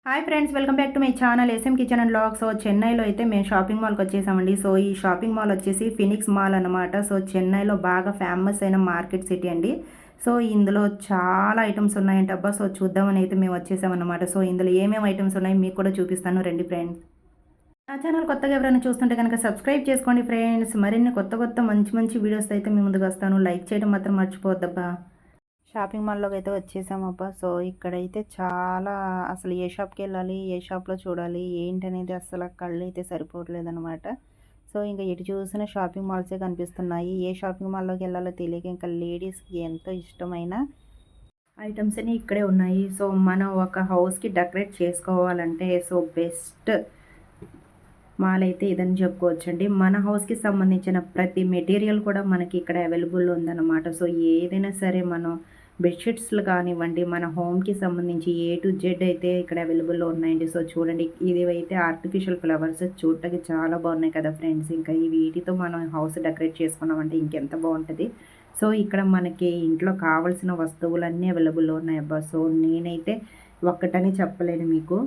Hi friends, welcome back to my channel S M kitchen and vlogs. So చెన్నైలో అయితే మేము shopping మాల్కి వచ్చేసామండి. సో ఈ షాపింగ్ మాల్ వచ్చేసి ఫినిక్స్ మాల్ అనమాట. సో చెన్నైలో బాగా ఫేమస్ అయిన మార్కెట్ సిటీ అండి. సో ఇందులో చాలా ఐటమ్స్ ఉన్నాయంట అబ్బా. సో చూద్దామని అయితే మేము వచ్చేసామన్నమాట. సో ఇందులో ఏమేమి ఐటమ్స్ ఉన్నాయి మీకు కూడా చూపిస్తాను రండి ఫ్రెండ్స్. నా ఛానల్ కొత్తగా ఎవరైనా చూస్తుంటే కనుక సబ్స్క్రైబ్ చేసుకోండి ఫ్రెండ్స్. మరిన్ని కొత్త కొత్త మంచి మంచి వీడియోస్ అయితే మీ ముందుకు వస్తాను. లైక్ చేయడం మాత్రం మర్చిపోవద్దబ్బా. షాపింగ్ మాల్లోకి అయితే వచ్చేసామబ్బా. సో ఇక్కడైతే చాలా అసలు ఏ షాప్కి వెళ్ళాలి, ఏ షాప్లో చూడాలి ఏంటనేది అసలు కళ్ళు అయితే సరిపోవట్లేదనమాట. సో ఇంకా ఎటు చూసిన షాపింగ్ మాల్సే కనిపిస్తున్నాయి. ఏ షాపింగ్ మాల్లోకి వెళ్ళాలో తెలియక ఇంకా లేడీస్కి ఎంతో ఇష్టమైన ఐటమ్స్ అన్నీ ఇక్కడే ఉన్నాయి. సో మనం ఒక హౌస్కి డెకరేట్ చేసుకోవాలంటే సో బెస్ట్ మాల్ అయితే ఇదని చెప్పుకోవచ్చండి. మన హౌస్కి సంబంధించిన ప్రతి మెటీరియల్ కూడా మనకి ఇక్కడ అవైలబుల్ ఉందన్నమాట. సో ఏదైనా సరే మనం బెడ్షీట్స్లు కానివ్వండి, మన హోమ్కి సంబంధించి ఏ టు జెడ్ అయితే ఇక్కడ అవైలబుల్లో ఉన్నాయండి. సో చూడండి, ఇది అయితే ఆర్టిఫిషియల్ ఫ్లవర్స్ చూడటానికి చాలా బాగున్నాయి కదా ఫ్రెండ్స్. ఇంకా ఈ వీటితో మనం హౌస్ డెకరేట్ చేసుకున్నామంటే ఇంకెంత బాగుంటుంది. సో ఇక్కడ మనకి ఇంట్లో కావాల్సిన వస్తువులన్నీ అవైలబుల్లో ఉన్నాయి అబ్బా. సో నేనైతే ఒక్కటని చెప్పలేను మీకు.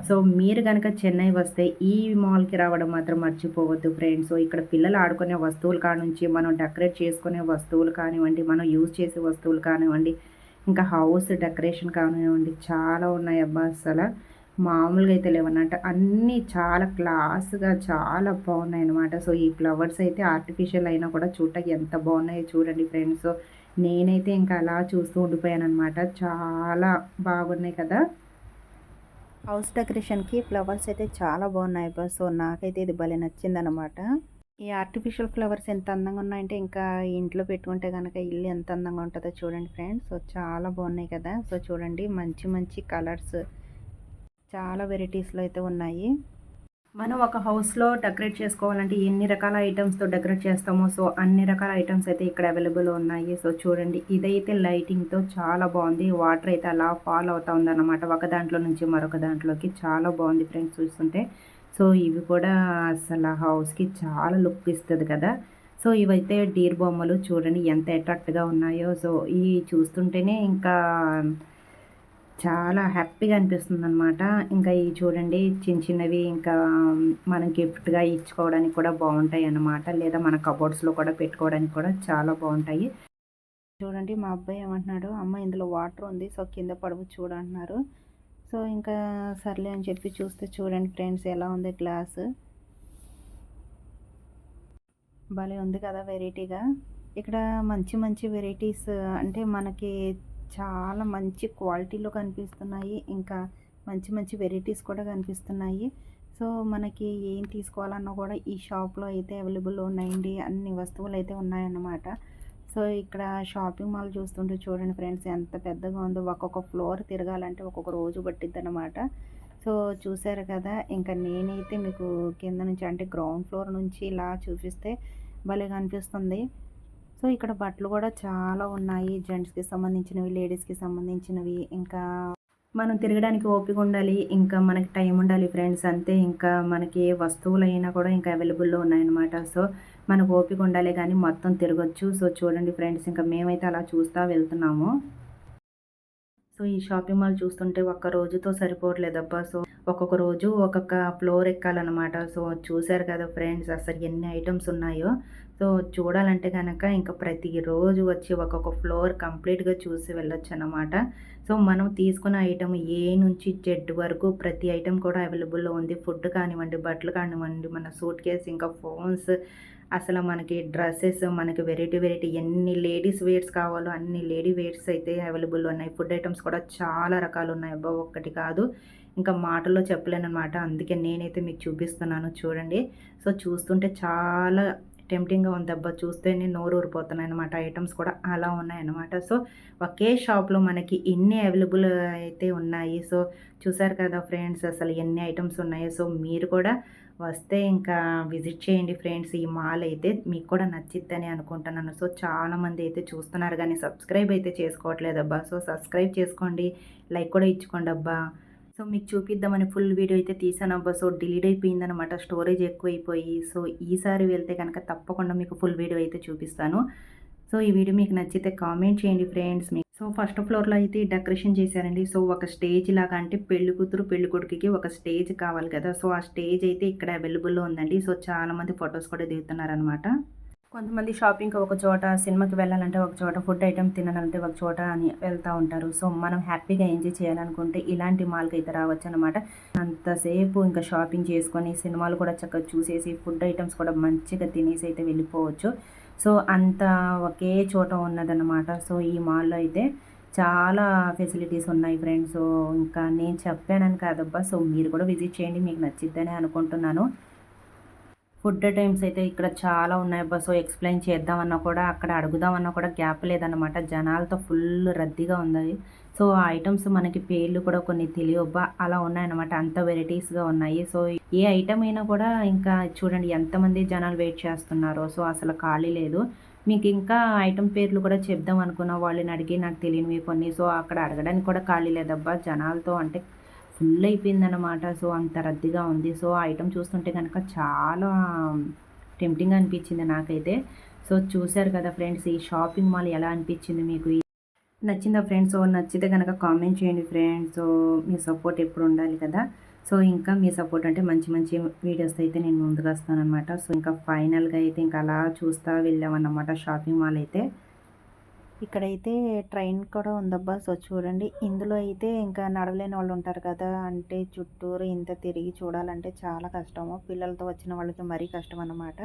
సో మీరు కనుక చెన్నై వస్తే ఈ మాల్కి రావడం మాత్రం మర్చిపోవద్దు ఫ్రెండ్స్. సో ఇక్కడ పిల్లలు ఆడుకునే వస్తువుల కాడ నుంచి మనం డెకరేట్ చేసుకునే వస్తువులు కానివ్వండి, మనం యూజ్ చేసే వస్తువులు కానివ్వండి, ఇంకా హౌస్ డెకరేషన్ కానివ్వండి, చాలా ఉన్నాయి అబ్బా. అసలు మామూలుగా అయితే లేవన్నట్టు అన్నీ చాలా క్లాస్గా చాలా బాగున్నాయి అన్నమాట. సో ఈ ఫ్లవర్స్ అయితే ఆర్టిఫిషియల్ అయినా కూడా చూడటానికి ఎంత బాగున్నాయో చూడండి ఫ్రెండ్స్. సో నేనైతే ఇంకా అలా చూస్తూ ఉండిపోయాను అనమాట. చాలా బాగున్నాయి కదా. హౌస్ డెకరేషన్కి ఫ్లవర్స్ అయితే చాలా బాగున్నాయి అబ్బా. సో నాకైతే ఇది భలే నచ్చిందనమాట. ఈ ఆర్టిఫిషియల్ ఫ్లవర్స్ ఎంత అందంగా ఉన్నాయంటే ఇంకా ఇంట్లో పెట్టుకుంటే కనుక ఇల్లు ఎంత అందంగా ఉంటుందో చూడండి ఫ్రెండ్స్. సో చాలా బాగున్నాయి కదా. సో చూడండి, మంచి మంచి కలర్స్ చాలా వెరైటీస్లో అయితే ఉన్నాయి. మనం ఒక హౌస్లో డెకరేట్ చేసుకోవాలంటే ఎన్ని రకాల ఐటమ్స్తో డెకరేట్ చేస్తామో సో అన్ని రకాల ఐటమ్స్ అయితే ఇక్కడ అవైలబుల్ ఉన్నాయి. సో చూడండి, ఇదైతే లైటింగ్తో చాలా బాగుంది. వాటర్ అయితే అలా ఫాల్ అవుతా ఉందన్నమాట ఒక దాంట్లో నుంచి మరొక దాంట్లోకి. చాలా బాగుంది ఫ్రెండ్స్ చూస్తుంటే. సో ఇవి కూడా అసలు హౌస్కి చాలా లుక్ ఇస్తుంది కదా. సో ఇవైతే డీర్ బొమ్మలు చూడండి ఎంత అట్రాక్ట్గా ఉన్నాయో. సో ఇవి చూస్తుంటేనే ఇంకా చాలా హ్యాపీగా అనిపిస్తుంది అనమాట. ఇంకా ఇవి చూడండి, చిన్న చిన్నవి ఇంకా మనం గిఫ్ట్గా ఇచ్చుకోవడానికి కూడా బాగుంటాయి అన్నమాట. లేదా మన కబోర్డ్స్లో కూడా పెట్టుకోవడానికి కూడా చాలా బాగుంటాయి. చూడండి, మా అబ్బాయి ఏమంటున్నాడు, అమ్మ ఇందులో వాటర్ ఉంది సో కింద పడవు చూడంటున్నారు. సో ఇంకా సర్లే అని చెప్పి చూస్తే చూడండి ఫ్రెండ్స్ ఎలా ఉంది గ్లాస్. భలే ఉంది కదా వెరైటీగా. ఇక్కడ మంచి మంచి వెరైటీస్ అంటే మనకి చాలా మంచి క్వాలిటీలో కనిపిస్తున్నాయి. ఇంకా మంచి మంచి వెరైటీస్ కూడా కనిపిస్తున్నాయి. సో మనకి ఏం తీసుకోవాలన్నా కూడా ఈ షాప్లో అయితే అవైలబుల్ ఉన్నాయండి. అన్ని వస్తువులు అయితే ఉన్నాయన్నమాట. సో ఇక్కడ షాపింగ్ మాల్ చూస్తుంటే చూడండి ఫ్రెండ్స్ ఎంత పెద్దగా ఉందో. ఒక్కొక్క ఫ్లోర్ తిరగాలంటే ఒక్కొక్క రోజు పట్టిద్ది అనమాట. సో చూసారు కదా. ఇంకా నేనైతే మీకు కింద నుంచి అంటే గ్రౌండ్ ఫ్లోర్ నుంచి ఇలా చూపిస్తే భలేగా అనిపిస్తుంది. సో ఇక్కడ బట్టలు కూడా చాలా ఉన్నాయి. జెంట్స్కి సంబంధించినవి, లేడీస్కి సంబంధించినవి. ఇంకా మనం తిరగడానికి ఓపిక ఉండాలి, ఇంకా మనకి టైం ఉండాలి ఫ్రెండ్స్, అంతే. ఇంకా మనకి ఏ వస్తువులు అయినా కూడా ఇంకా అవైలబుల్లో ఉన్నాయన్నమాట. సో మనకు ఓపిక ఉండాలి కానీ మొత్తం తిరగచ్చు. సో చూడండి ఫ్రెండ్స్, ఇంకా మేమైతే అలా చూస్తూ వెళ్తున్నాము. సో ఈ షాపింగ్ మాల్ చూస్తుంటే ఒక్క రోజుతో సరిపోవట్లేదబ్బా. సో ఒక్కొక్క రోజు ఒక్కొక్క ఫ్లోర్ ఎక్కాలన్నమాట. సో చూశారు కదా ఫ్రెండ్స్ అసలు ఎన్ని ఐటమ్స్ ఉన్నాయో. సో చూడాలంటే కనుక ఇంకా ప్రతిరోజు వచ్చి ఒక్కొక్క ఫ్లోర్ కంప్లీట్గా చూసి వెళ్ళొచ్చు అన్నమాట. సో మనం తీసుకున్న ఐటమ్ ఏ నుంచి జెడ్ వరకు ప్రతి ఐటమ్ కూడా అవైలబుల్లో ఉంది. ఫుడ్ కానివ్వండి, బట్టలు కానివ్వండి, మన సూట్ కేస్, ఇంకా ఫోన్స్, అసలు మనకి డ్రెస్సెస్, మనకి వెరైటీ వెరైటీ ఎన్ని లేడీస్ వేర్స్ కావాలో అన్ని లేడీ వేర్స్ అయితే అవైలబుల్ ఉన్నాయి. ఫుడ్ ఐటమ్స్ కూడా చాలా రకాలు ఉన్నాయి అబ్బా, ఒక్కటి కాదు. ఇంకా మాటల్లో చెప్పలేనమాట. అందుకే నేనైతే మీకు చూపిస్తున్నాను చూడండి. సో చూస్తుంటే చాలా టెంప్టింగ్గా ఉంది అబ్బా. చూస్తేనే నోరు ఊరిపోతున్నాయి అనమాట. ఐటమ్స్ కూడా అలా ఉన్నాయన్నమాట. సో ఒకే షాప్లో మనకి ఎన్ని అవైలబుల్ అయితే ఉన్నాయి. సో చూసారు కదా ఫ్రెండ్స్ అసలు ఎన్ని ఐటమ్స్ ఉన్నాయో. సో మీరు కూడా వస్తే ఇంకా విజిట్ చేయండి ఫ్రెండ్స్. ఈ మాల్ అయితే మీకు కూడా నచ్చిద్దని అనుకుంటున్నాను. సో చాలామంది అయితే చూస్తున్నారు కానీ సబ్స్క్రైబ్ అయితే చేసుకోవట్లేదబ్బా. సో సబ్స్క్రైబ్ చేసుకోండి, లైక్ కూడా ఇచ్చుకోండి అబ్బా. సో మీకు చూపిద్దామని ఫుల్ వీడియో అయితే తీసానబ్బా. సో డిలీట్ అయిపోయిందనమాట, స్టోరేజ్ ఎక్కువైపోయి. సో ఈసారి వెళ్తే కనుక తప్పకుండా మీకు ఫుల్ వీడియో అయితే చూపిస్తాను. సో ఈ వీడియో మీకు నచ్చితే కామెంట్ చేయండి ఫ్రెండ్స్. సో సో ఫస్ట్ ఫ్లోర్‌లో అయితే ఈ డెకరేషన్ చేశారండి. సో ఒక స్టేజ్ లాగా అంటే పెళ్లి కూతురు, పెళ్లి కొడుకుకి ఒక స్టేజ్ కావాలి కదా! సో ఆ స్టేజ్ అయితే ఇక్కడ అవైలబుల్‌లో ఉందండి. సో చాలామంది ఫోటోస్ కూడా దిగుతున్నారనమాట. కొంతమంది షాపింగ్‌కి ఒక చోట, సినిమాకి వెళ్ళాలంటే ఒక చోట, ఫుడ్ ఐటెమ్ తినాలంటే ఒక చోట అని వెళ్తా ఉంటారు. సో మనం హ్యాపీగా ఎంజాయ్ చేయాలనుకుంటే ఇలాంటి మాల్‌కైతే రావచ్చనమాట. అంతసేపు ఇంకా షాపింగ్ చేసుకొని, సినిమాలు కూడా చక్కగా చూసేసి, ఫుడ్ ఐటెమ్స్ కూడా మంచిగా తినేసి అయితే వెళ్ళిపోవచ్చు. సో అంతా ఒకే చోట ఉన్నదనమాట. సో ఈ మాల్‌లో అయితే చాలా ఫెసిలిటీస్ ఉన్నాయి ఫ్రెండ్స్. సో ఇంకా నేను చెప్పానని కాదబ్బా! సో మీరు కూడా విజిట్ చేయండి. మీకు నచ్చిద్దనే అనుకుంటున్నాను. ఫుడ్ ఐటెమ్స్ అయితే ఇక్కడ చాలా ఉన్నాయబ్బా! సో ఎక్స్‌ప్లెయిన్ చేద్దామన్నా కూడా, అక్కడ అడుగుదామన్నా కూడా గ్యాప్ లేదనమాట. జనాలతో ఫుల్ రద్దీగా ఉంది. సో ఆ ఐటెమ్స్ మనకి పేర్లు కూడా కొన్ని తెలియవబ్బా! అలా ఉన్నాయన్నమాట. అంత వెరైటీస్‌గా ఉన్నాయి. సో ఏ ఐటెమ్ అయినా కూడా ఇంకా చూడండి ఎంతమంది జనాలు వెయిట్ చేస్తున్నారో. సో అసలు ఖాళీ లేదు. మీకు ఇంకా ఐటెమ్ పేర్లు కూడా చెప్దాం అనుకున్నా వాళ్ళని అడిగి నాకు తెలియనివి కొన్ని. సో అక్కడ అడగడానికి కూడా ఖాళీ లేదబ్బా! జనాలతో అంటే ఫుల్ అయిపోయిందనమాట. సో అంత రద్దీగా ఉంది. సో ఆ ఐటెమ్ చూస్తుంటే గనక చాలా టెంప్టింగ్‌గా అనిపించింది నాకైతే. సో చూసారు కదా ఫ్రెండ్స్, ఈ షాపింగ్ మాల్ ఎలా అనిపించింది మీకు? నచ్చిందా ఫ్రెండ్స్? సో నచ్చితే గనక కామెంట్ చేయండి ఫ్రెండ్స్. సో మీ సపోర్ట్ ఎప్పుడు ఉండాలి కదా! సో ఇంకా మీ సపోర్ట్ అంటే మంచి మంచి వీడియోస్ అయితే నేను ముందుకు వస్తాననమాట. సో ఇంకా ఫైనల్‌గా అయితే ఇంకా అలా చూస్తా వెళ్ళామన్నమాట షాపింగ్ మాల్ అయితే. ఇక్కడైతే ట్రైన్ కూడా ఉందబ్బా! సో చూడండి. ఇందులో అయితే ఇంకా నడవలేని వాళ్ళు ఉంటారు కదా! అంటే చుట్టూరు ఇంత తిరిగి చూడాలంటే చాలా కష్టము. పిల్లలతో వచ్చిన వాళ్ళకి మరీ కష్టం అన్నమాట.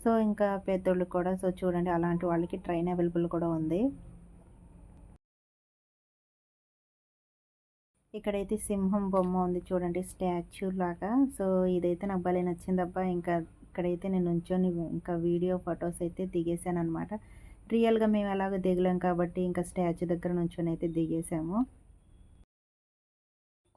సో ఇంకా పెద్దోళ్ళకి కూడా సో చూడండి అలాంటి వాళ్ళకి ట్రైన్ అవైలబుల్ కూడా ఉంది. ఇక్కడైతే సింహం బొమ్మ ఉంది చూడండి స్టాచ్యూ లాగా. సో ఇదైతే నాకు భలే నచ్చిందబ్బా! ఇంకా ఇక్కడైతే నేను నుంచొని ఇంకా వీడియో, ఫోటోస్ అయితే దిగేసాననమాట. రియల్‌గా మేము ఎలాగో దిగలేం కాబట్టి ఇంకా స్టాచ్యూ దగ్గర నుంచొనైతే దిగేసాము.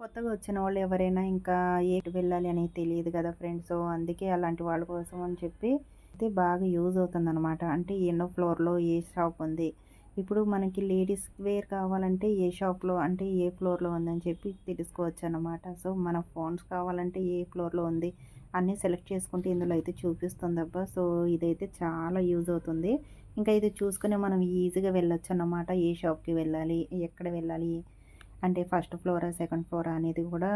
కొత్తగా వచ్చిన వాళ్ళు ఎవరైనా ఇంకా ఎటు వెళ్ళాలి అనేది తెలియదు కదా ఫ్రెండ్స్. సో అందుకే అలాంటి వాళ్ళ కోసం అని చెప్పి అయితే బాగా యూజ్ అవుతుందనమాట. అంటే ఎన్నో ఫ్లోర్‌లో ఏ షాప్ ఉంది. ఇప్పుడు మనకి లేడీస్ వేర్ కావాలంటే ఏ షాప్‌లో అంటే ఏ ఫ్లోర్‌లో ఉందని చెప్పి తెలుసుకోవచ్చనమాట. సో మన ఫోన్స్ కావాలంటే ఏ ఫ్లోర్‌లో ఉంది అన్నీ సెలెక్ట్ చేసుకుంటే ఇందులో అయితే చూపిస్తుందబ్బా! సో ఇదైతే చాలా యూజ్ అవుతుంది. ఇంకా ఇది చూసుకొని మనం ఈజీగా వెళ్ళొచ్చన్నమాట. ఏ షాప్‌కి వెళ్ళాలి? ఎక్కడ వెళ్ళాలి? అంటే ఫస్ట్ ఫ్లోరా, సెకండ్ ఫ్లోరా అనేది కూడా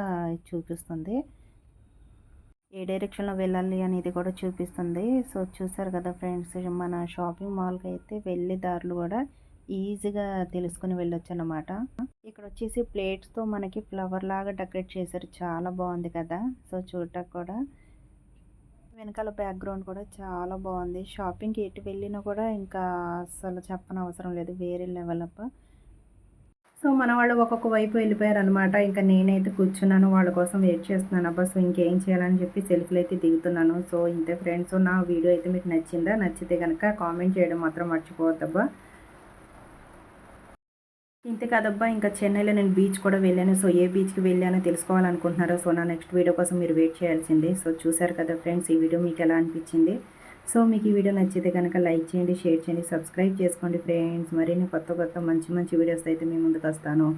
చూపిస్తుంది. ఏ డైరెక్షన్‌లో వెళ్ళాలి అనేది కూడా చూపిస్తుంది. సో, చూసారు కదా ఫ్రెండ్స్, మన షాపింగ్ మాల్‌కైతే వెళ్ళే దారులు కూడా ఈజీగా తెలుసుకొని వెళ్ళొచ్చన్నమాట. ఇక్కడొచ్చేసి ప్లేట్స్‌తో మనకి ఫ్లవర్ లాగా డెకరేట్ చేశారు. చాలా బాగుంది కదా! సో, చూడటానికి కూడా వెనకాల బ్యాక్‌గ్రౌండ్ కూడా చాలా బాగుంది. షాపింగ్‌కి ఎటు వెళ్ళినా కూడా ఇంకా అస్సలు చెప్పనవసరం లేదు. వేరే లెవెల్ అబ్బా! సో, మన వాళ్ళు ఒక్కొక్క వైపు వెళ్ళిపోయారనమాట. ఇంక నేనైతే కూర్చున్నాను. వాళ్ళ కోసం వెయిట్ చేస్తున్నాను. అబ్బా! సో, ఇంకేం చేయాలని చెప్పి సెల్ఫీలయితే దిగుతున్నాను. సో, ఇంతే ఫ్రెండ్స్. సో, నా వీడియో అయితే మీకు నచ్చిందా? నచ్చితే గనక కామెంట్ చేయడం మాత్రం మర్చిపోవద్దబ్బా! ఇంతే కాదబ్బా! ఇంకా చెన్నైలో నేను బీచ్ కూడా వెళ్ళాను. సో, ఏ బీచ్‌కి వెళ్ళానో తెలుసుకోవాలనుకుంటున్నారా? సో, నా నెక్స్ట్ వీడియో కోసం మీరు వెయిట్ చేయాల్సిందే. సో, చూసారు కదా ఫ్రెండ్స్, ఈ వీడియో మీకెలా అనిపించింది? సో, మీకు ఈ వీడియో నచ్చితే గనక లైక్ చేయండి, షేర్ చేయండి, సబ్స్క్రైబ్ చేసుకోండి ఫ్రెండ్స్. మరిన్ని కొత్త కొత్త మంచి మంచి వీడియోస్ అయితే మీ ముందుకొస్తాను.